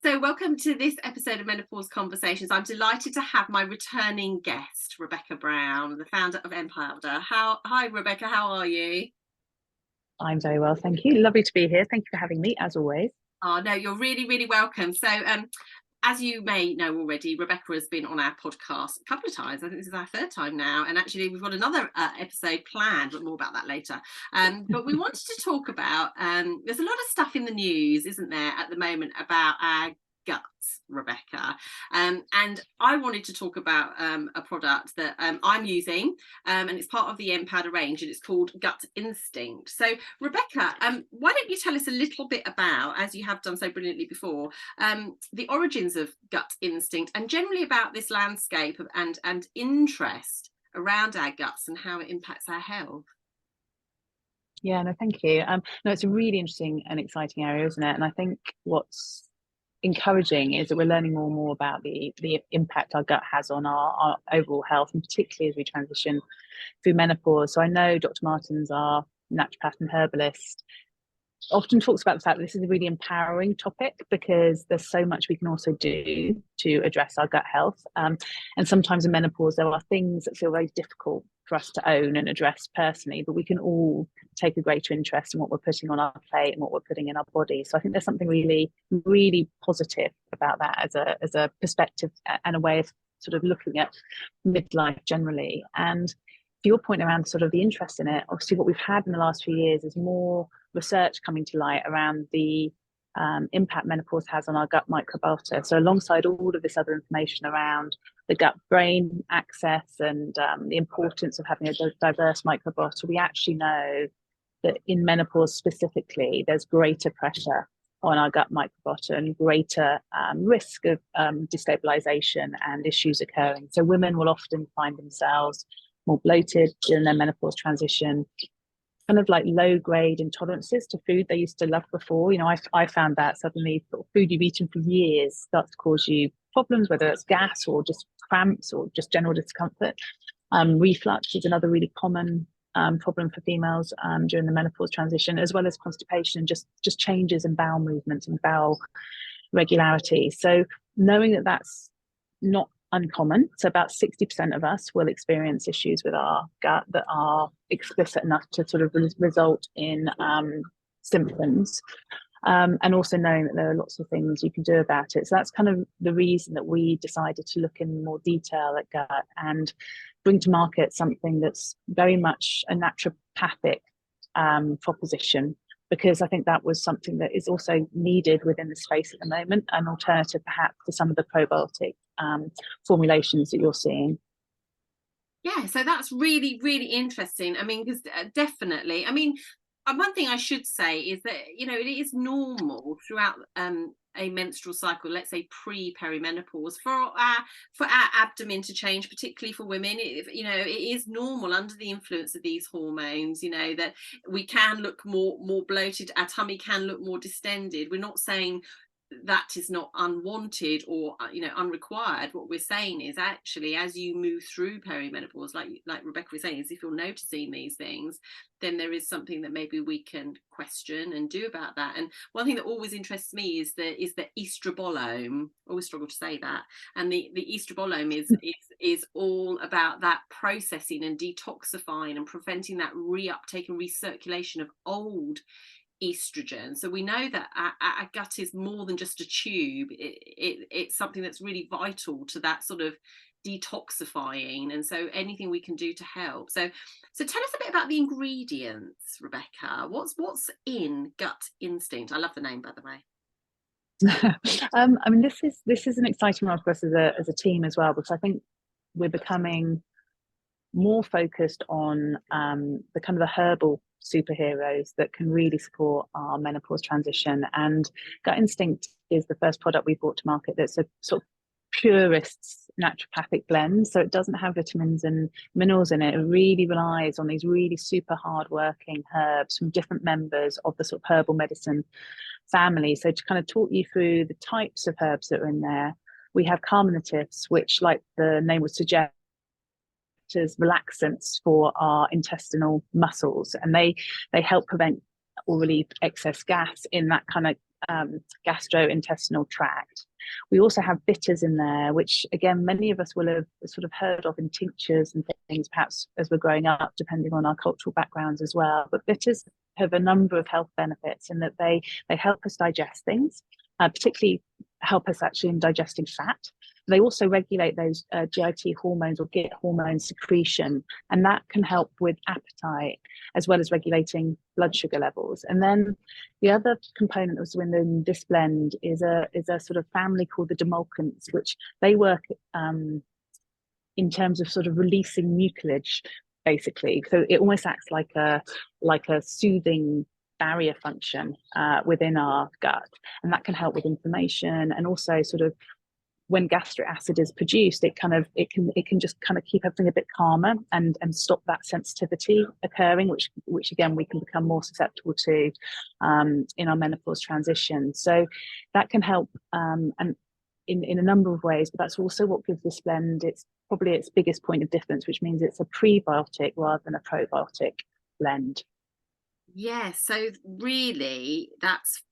So welcome to this episode of Menopause Conversations. I'm delighted to have my returning guest, Rebekah Brown, the founder of MPowder. Hi, Rebekah, how are you? I'm very well, thank you. Lovely to be here. Thank you for having me, as always. Oh, no, you're really, really welcome. So, as you may know already, Rebekah has been on our podcast a couple of times. I think this is our third time now. And actually, we've got another episode planned, but more about that later. But we wanted to talk about, there's a lot of stuff in the news, isn't there, at the moment about our guts, Rebekah, and I wanted to talk about a product that I'm using, and it's part of the MPowder range, and it's called Gut Instinct. So Rebekah, why don't you tell us a little bit about, as you have done so brilliantly before, the origins of gut instinct and generally about this landscape of, and interest around our guts and how it impacts our health. Yeah, no, thank you. No, it's a really interesting and exciting area, isn't it? And I think what's encouraging is that we're learning more and more about the impact our gut has on our overall health, and particularly as we transition through menopause. So I know Dr. Martin's our naturopath and herbalist often talks about the fact that this is a really empowering topic because there's so much we can also do to address our gut health. And sometimes in menopause, there are things that feel very difficult for us to own and address personally, but we can all take a greater interest in what we're putting on our plate and what we're putting in our body. So I think there's something really, really positive about that as a perspective and a way of sort of looking at midlife generally. And to your point around sort of the interest in it, obviously what we've had in the last few years is more research coming to light around the impact menopause has on our gut microbiota. So alongside all of this other information around the gut-brain axis and the importance of having a diverse microbiota, we actually know that in menopause specifically, there's greater pressure on our gut microbiota and greater risk of destabilization and issues occurring. So women will often find themselves more bloated during their menopause transition, kind of like low grade intolerances to food they used to love before. You know, I found that suddenly sort of food you've eaten for years starts to cause you problems, whether it's gas or just cramps or just general discomfort. Reflux is another really common problem for females during the menopause transition, as well as constipation and just changes in bowel movements and bowel regularity. So knowing that that's not uncommon. So about 60% of us will experience issues with our gut that are explicit enough to sort of result in symptoms. And also knowing that there are lots of things you can do about it. So that's kind of the reason that we decided to look in more detail at gut and bring to market something that's very much a naturopathic proposition, because I think that was something that is also needed within the space at the moment, an alternative perhaps to some of the probiotic formulations that you're seeing. Yeah, so that's really, really interesting. I mean, because definitely, I mean, one thing I should say is that, you know, it is normal throughout a menstrual cycle, let's say pre-perimenopause, for our abdomen to change, particularly for women. You know, it is normal under the influence of these hormones, you know, that we can look more bloated, our tummy can look more distended. We're not saying that is not unwanted or you know, unrequired. What we're saying is actually, as you move through perimenopause, like Rebekah was saying, is if you're noticing these things, then there is something that maybe we can question and do about that. And one thing that always interests me is the estrobolome. I always struggle to say that. And the estrobolome is all about that processing and detoxifying and preventing that reuptake and recirculation of old estrogen. So we know that our gut is more than just a tube. It's something that's really vital to that sort of detoxifying, and so anything we can do to help. So tell us a bit about the ingredients, Rebekah. What's in Gut Instinct? I love the name, by the way. I mean, this is an exciting one for us as a team as well, because I think we're becoming more focused on the kind of the herbal superheroes that can really support our menopause transition. And Gut Instinct is the first product we brought to market that's a sort of purist's naturopathic blend. So it doesn't have vitamins and minerals in it. It really relies on these really super hard-working herbs from different members of the sort of herbal medicine family. So to kind of talk you through the types of herbs that are in there, we have carminatives, which, like the name would suggest, as relaxants for our intestinal muscles, and they help prevent or relieve excess gas in that kind of gastrointestinal tract. We also have bitters in there, which again, many of us will have sort of heard of in tinctures and things, perhaps as we're growing up, depending on our cultural backgrounds as well. But bitters have a number of health benefits in that they help us digest things, particularly help us actually in digesting fat. They also regulate those GIT hormones or GIT hormone secretion, and that can help with appetite as well as regulating blood sugar levels. And then the other component that's within this blend is a sort of family called the demulcents, which they work in terms of sort of releasing mucilage, basically. So it almost acts like a soothing barrier function within our gut, and that can help with inflammation, and also sort of when gastric acid is produced, it can just kind of keep everything a bit calmer and stop that sensitivity occurring, which again we can become more susceptible to in our menopause transition. So that can help and in a number of ways, but that's also what gives this blend its probably its biggest point of difference, which means it's a prebiotic rather than a probiotic blend. Yeah, so really that's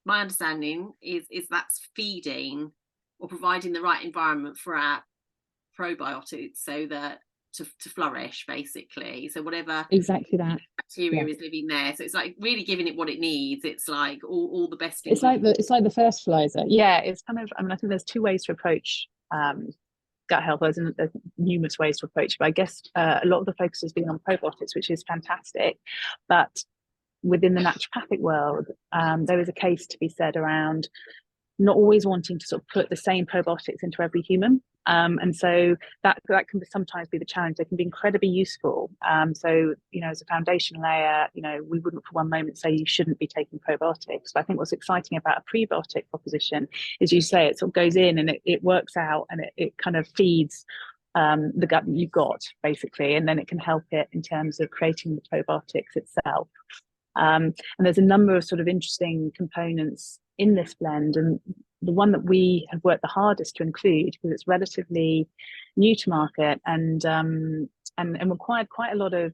my understanding is that's feeding or providing the right environment for our probiotics so that to flourish, basically. So whatever exactly that bacteria is living there, so it's like really giving it what it needs. It's like all the best it's like the fertilizer. Yeah, it's kind of, I mean, I think there's two ways to approach gut health. There's numerous ways to approach it, but I guess a lot of the focus has been on probiotics, which is fantastic, but within the naturopathic world there is a case to be said around not always wanting to sort of put the same probiotics into every human. And so that can sometimes be the challenge. They can be incredibly useful. So, you know, as a foundation layer, you know, we wouldn't for one moment say you shouldn't be taking probiotics. But I think what's exciting about a prebiotic proposition is, you say, it sort of goes in and it works out, and it kind of feeds the gut that you've got, basically, and then it can help it in terms of creating the probiotics itself. And there's a number of sort of interesting components in this blend, and the one that we have worked the hardest to include, because it's relatively new to market and required quite a lot of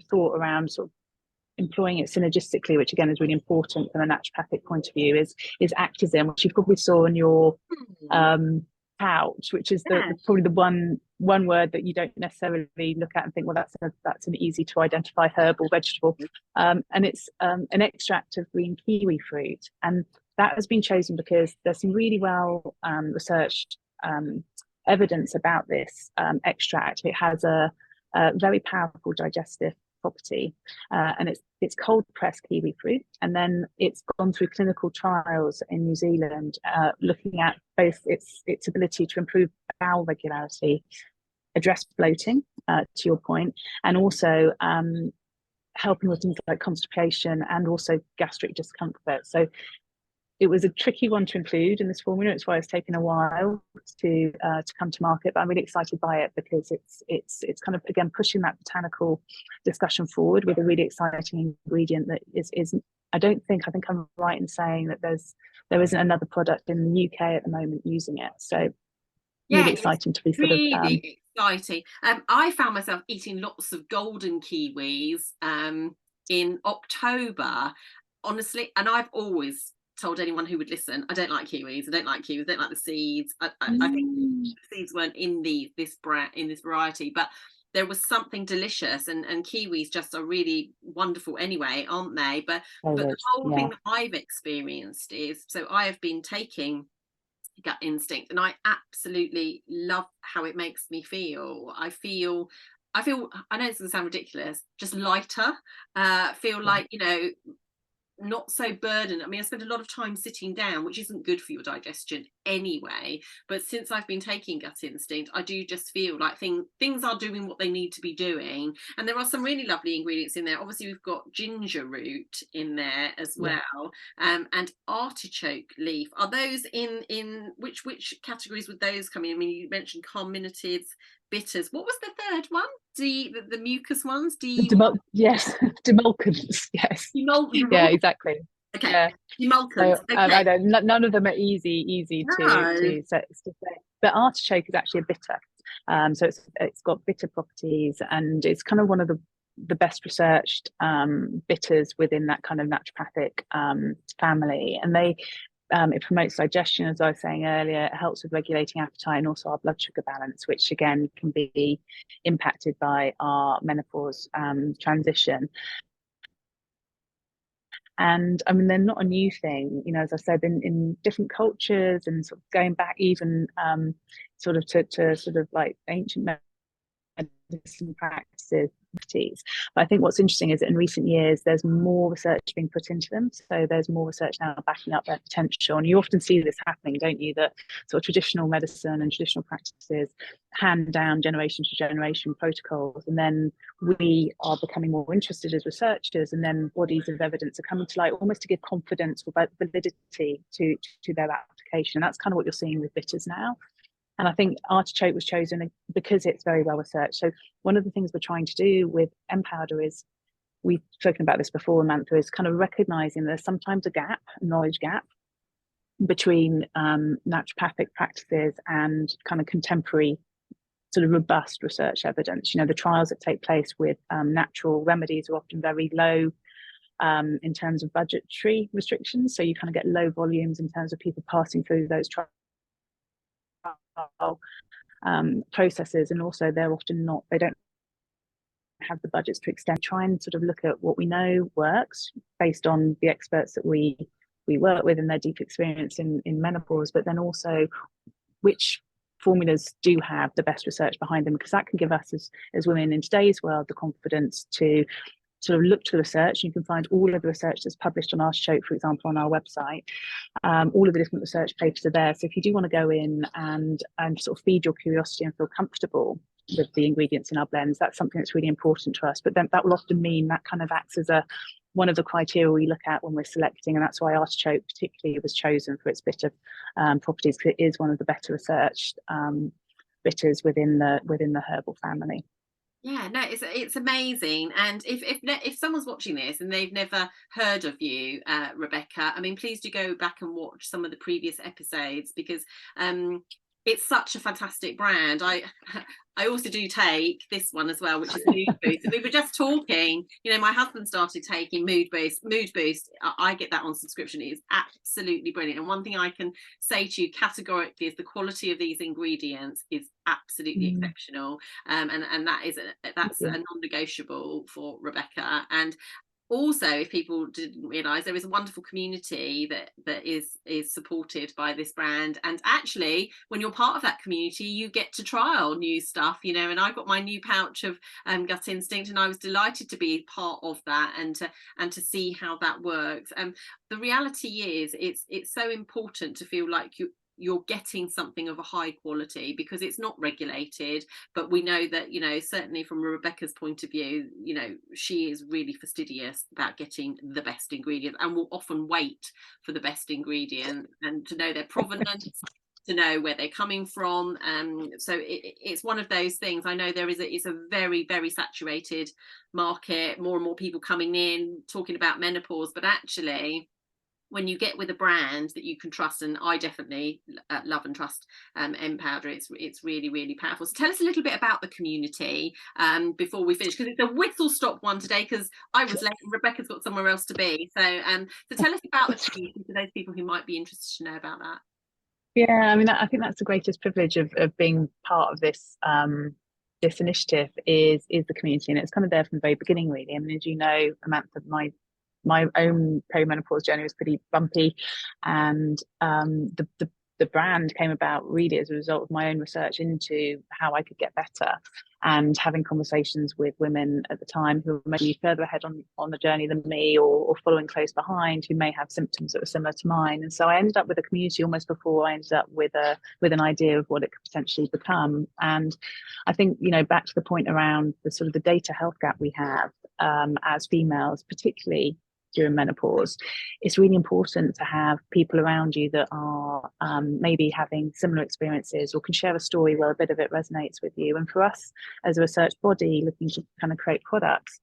thought around sort of employing it synergistically, which again is really important from a naturopathic point of view, is Actizen, which you probably saw in your pouch, which is probably the one word that you don't necessarily look at and think, well, that's an easy to identify herb or vegetable, and it's an extract of green kiwi fruit, and that has been chosen because there's some really well researched evidence about this extract. It has a very powerful digestive property, and it's cold pressed kiwi fruit, and then it's gone through clinical trials in New Zealand looking at both its ability to improve bowel regularity, address bloating, to your point, and also helping with things like constipation and also gastric discomfort. So it was a tricky one to include in this formula. It's why it's taken a while to come to market, but I'm really excited by it because it's kind of, again, pushing that botanical discussion forward with a really exciting ingredient that is I think I'm right in saying that there isn't another product in the UK at the moment using it. So really exciting to be sort of exciting. I found myself eating lots of golden kiwis in October, honestly, and I've always told anyone who would listen, I don't like kiwis. I don't like the seeds. I think the seeds weren't in this variety, but there was something delicious, and kiwis just are really wonderful anyway, aren't they? But the whole thing that I've experienced is, so I have been taking Gut Instinct, and I absolutely love how it makes me feel. I feel, I know it's going to sound ridiculous, just lighter, feel like, you know, not so burdened. I mean, I spend a lot of time sitting down, which isn't good for your digestion anyway, but since I've been taking Gut Instinct, I do just feel like things are doing what they need to be doing. And there are some really lovely ingredients in there. Obviously we've got ginger root in there as well, and artichoke leaf. Are those in which categories would those come in? I mean, you mentioned carminatives, bitters. What was the third one? The mucus ones? Yes, demulcents. Yes. Yeah, exactly. Okay. Yeah. Demulcents. So, okay. I know none of them are easy to say. But artichoke is actually a bitter. So it's got bitter properties, and it's kind of one of the the best researched bitters within that kind of naturopathic family, and it promotes digestion, as I was saying earlier. It helps with regulating appetite and also our blood sugar balance, which again can be impacted by our menopause transition. And I mean, they're not a new thing, you know, as I said, in different cultures, and sort of going back even sort of to sort of like ancient medicine practices. But I think what's interesting is that in recent years, there's more research being put into them. So there's more research now backing up their potential. And you often see this happening, don't you? That sort of traditional medicine and traditional practices hand down generation to generation protocols. And then we are becoming more interested as researchers, and then bodies of evidence are coming to light almost to give confidence or validity to their application. And that's kind of what you're seeing with bitters now. And I think artichoke was chosen because it's very well researched. So one of the things we're trying to do with MPowder is, we've spoken about this before, Amantha, is kind of recognizing there's sometimes a knowledge gap between naturopathic practices and kind of contemporary sort of robust research evidence. You know, the trials that take place with natural remedies are often very low in terms of budgetary restrictions. So you kind of get low volumes in terms of people passing through those trials. Processes, and also they don't have the budgets to extend. Try and sort of look at what we know works based on the experts that we work with and their deep experience in menopause, but then also which formulas do have the best research behind them, because that can give us as women in today's world the confidence to sort of look to the research. You can find all of the research that's published on artichoke, for example, on our website. All of the different research papers are there. So if you do want to go in and sort of feed your curiosity and feel comfortable with the ingredients in our blends, that's something that's really important to us. But then that will often mean that kind of acts as one of the criteria we look at when we're selecting, and that's why artichoke particularly was chosen for its bitter properties, because it is one of the better researched bitters within the herbal family. Yeah, no, it's amazing. And if someone's watching this and they've never heard of you, Rebekah, I mean, please do go back and watch some of the previous episodes, because it's such a fantastic brand. I also do take this one as well, which is Mood Boost. And we were just talking, you know, my husband started taking Mood Boost. I get that on subscription. It is absolutely brilliant. And one thing I can say to you categorically is the quality of these ingredients is absolutely exceptional. And that's a non-negotiable for Rebekah. And also, if people didn't realize, there is a wonderful community that is supported by this brand, and actually when you're part of that community you get to trial new stuff, you know. And I got my new pouch of Gut Instinct, and I was delighted to be part of that and to see how that works. The reality is it's so important to feel like you're getting something of a high quality, because it's not regulated. But we know that, you know, certainly from Rebekah's point of view, you know, she is really fastidious about getting the best ingredients, and will often wait for the best ingredients and to know their provenance, to know where they're coming from. So it's one of those things. I know it's a very, very saturated market, more and more people coming in talking about menopause, but actually when you get with a brand that you can trust, and I definitely love and trust MPowder, it's really, really powerful. So tell us a little bit about the community before we finish, because it's a whistle stop one today, because I was late and Rebekah's got somewhere else to be. So tell us about the community for those people who might be interested to know about that. Yeah, I mean, I think that's the greatest privilege of being part of this this initiative is the community, and it's kind of there from the very beginning, really. I mean, as you know, Amantha, my own perimenopause journey was pretty bumpy, and the brand came about really as a result of my own research into how I could get better, and having conversations with women at the time who were maybe further ahead on the journey than me, or following close behind, who may have symptoms that were similar to mine. And so I ended up with a community almost before I ended up with an idea of what it could potentially become. And I think, you know, back to the point around the sort of the data health gap we have as females, particularly during menopause, it's really important to have people around you that are maybe having similar experiences, or can share a story where a bit of it resonates with you. And for us as a research body looking to kind of create products,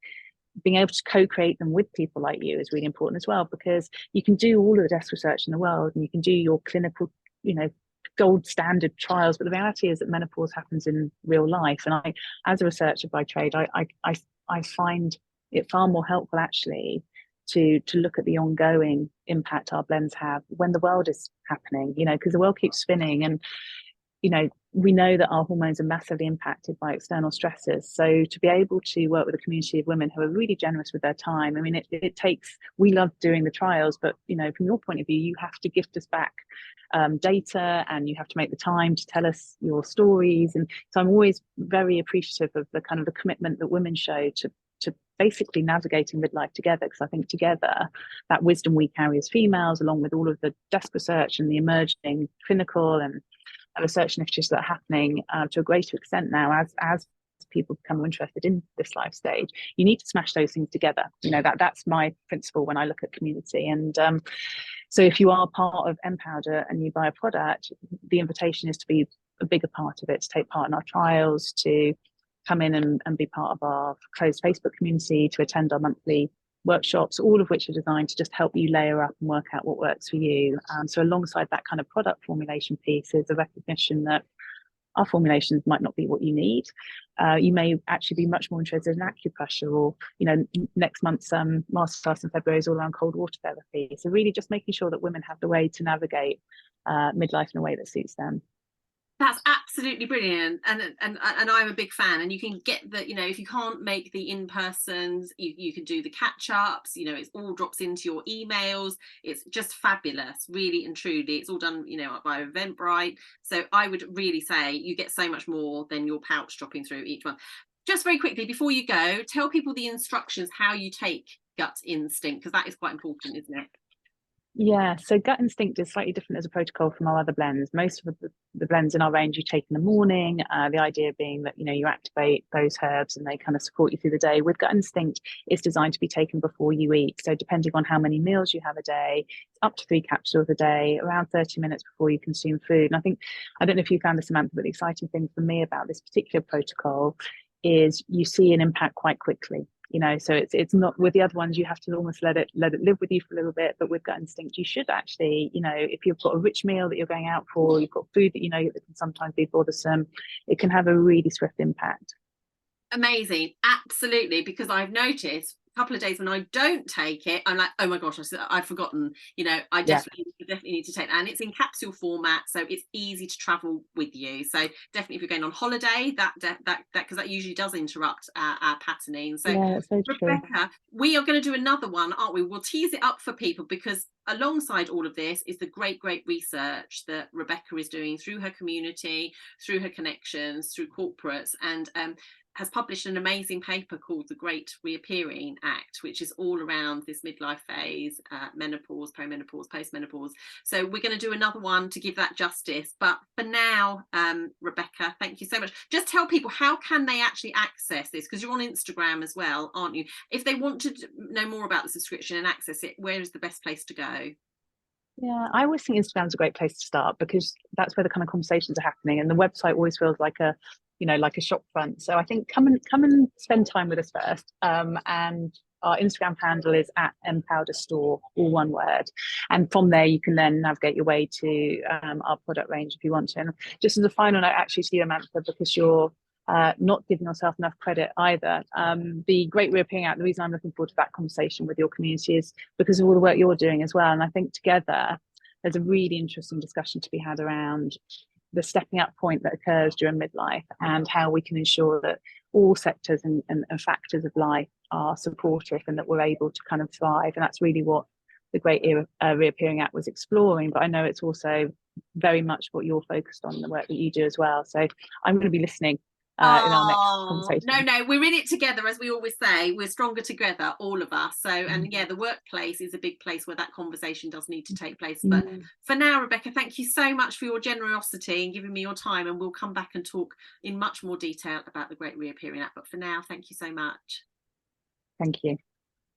being able to co-create them with people like you is really important as well, because you can do all of the best research in the world and you can do your clinical, you know, gold standard trials, but the reality is that menopause happens in real life. And I, as a researcher by trade, I I find it far more helpful actually to look at the ongoing impact our blends have when the world is happening, you know, because the world keeps spinning, and you know, we know that our hormones are massively impacted by external stresses. So to be able to work with a community of women who are really generous with their time, I mean, it takes, we love doing the trials, but, you know, from your point of view, you have to gift us back data, and you have to make the time to tell us your stories. And so I'm always very appreciative of the kind of the commitment that women show to basically navigating midlife together, because I think together that wisdom we carry as females, along with all of the desk research and the emerging clinical and research initiatives that are happening to a greater extent now as people become more interested in this life stage, you need to smash those things together. You know, that's my principle when I look at community. And so if you are part of MPowder and you buy a product, the invitation is to be a bigger part of it, to take part in our trials, to come in and be part of our closed Facebook community, to attend our monthly workshops, all of which are designed to just help you layer up and work out what works for you. So alongside that kind of product formulation piece is a recognition that our formulations might not be what you need. You may actually be much more interested in acupressure, or, you know, next month's masterclass in February is all around cold water therapy. So really just making sure that women have the way to navigate midlife in a way that suits them. That's absolutely brilliant, and I'm a big fan. And you can get the, you know, if you can't make the in-persons, you can do the catch-ups, you know, it's all drops into your emails. It's just fabulous, really and truly. It's all done, you know, by Eventbrite. So I would really say you get so much more than your pouch dropping through each month. Just very quickly before you go, tell people the instructions how you take gut instinct, because that is quite important, isn't it? Yeah, so gut instinct is slightly different as a protocol from our other blends. Most of the blends in our range you take in the morning. The idea being that, you know, you activate those herbs and they kind of support you through the day. With gut instinct, it's designed to be taken before you eat. So depending on how many meals you have a day, it's up to 3 capsules a day, around 30 minutes before you consume food. And I don't know if you found this, Samantha, but the exciting thing for me about this particular protocol is you see an impact quite quickly. You know, so it's not, with the other ones you have to almost let it live with you for a little bit, but with gut instinct you should actually, you know, if you've got a rich meal that you're going out for, you've got food that you know that can sometimes be bothersome, it can have a really swift impact. Amazing, absolutely, because I've noticed a couple of days when I don't take it, I'm like, oh my gosh, I'd forgotten, you know, I definitely need to take that. And it's in capsule format, so it's easy to travel with you. So definitely if you're going on holiday, that because that usually does interrupt our patterning. So Yeah, that's so true. Rebekah, we are going to do another one, aren't we? We'll tease it up for people, because alongside all of this is the great research that Rebekah is doing through her community, through her connections, through corporates, and has published an amazing paper called The Great Reappearing Act, which is all around this midlife phase, menopause, perimenopause, postmenopause. So we're going to do another one to give that justice. But for now, Rebekah, thank you so much. Just tell people, how can they actually access this? Because you're on Instagram as well, aren't you? If they want to know more about the subscription and access it, where is the best place to go? Yeah, I always think Instagram's a great place to start, because that's where the kind of conversations are happening, and the website always feels like a, you know, like a shop front. So I think come and spend time with us first. And our Instagram handle is @MPowder Store, all one word. And from there, you can then navigate your way to our product range if you want to. And just as a final note, actually, to you, Amantha, because you're not giving yourself enough credit either. The Great Reappearing Act, the reason I'm looking forward to that conversation with your community is because of all the work you're doing as well. And I think together, there's a really interesting discussion to be had around the stepping up point that occurs during midlife, and how we can ensure that all sectors and factors of life are supportive, and that we're able to kind of thrive. And that's really what the Great Reappearing Act was exploring. But I know it's also very much what you're focused on, the work that you do as well. So I'm going to be listening in our next conversation. No, we're in it together, as we always say. We're stronger together, all of us. So, and yeah, the workplace is a big place where that conversation does need to take place. But for now, Rebekah, thank you so much for your generosity and giving me your time, and we'll come back and talk in much more detail about the Great Reappearing Act. But for now, thank you so much. Thank you.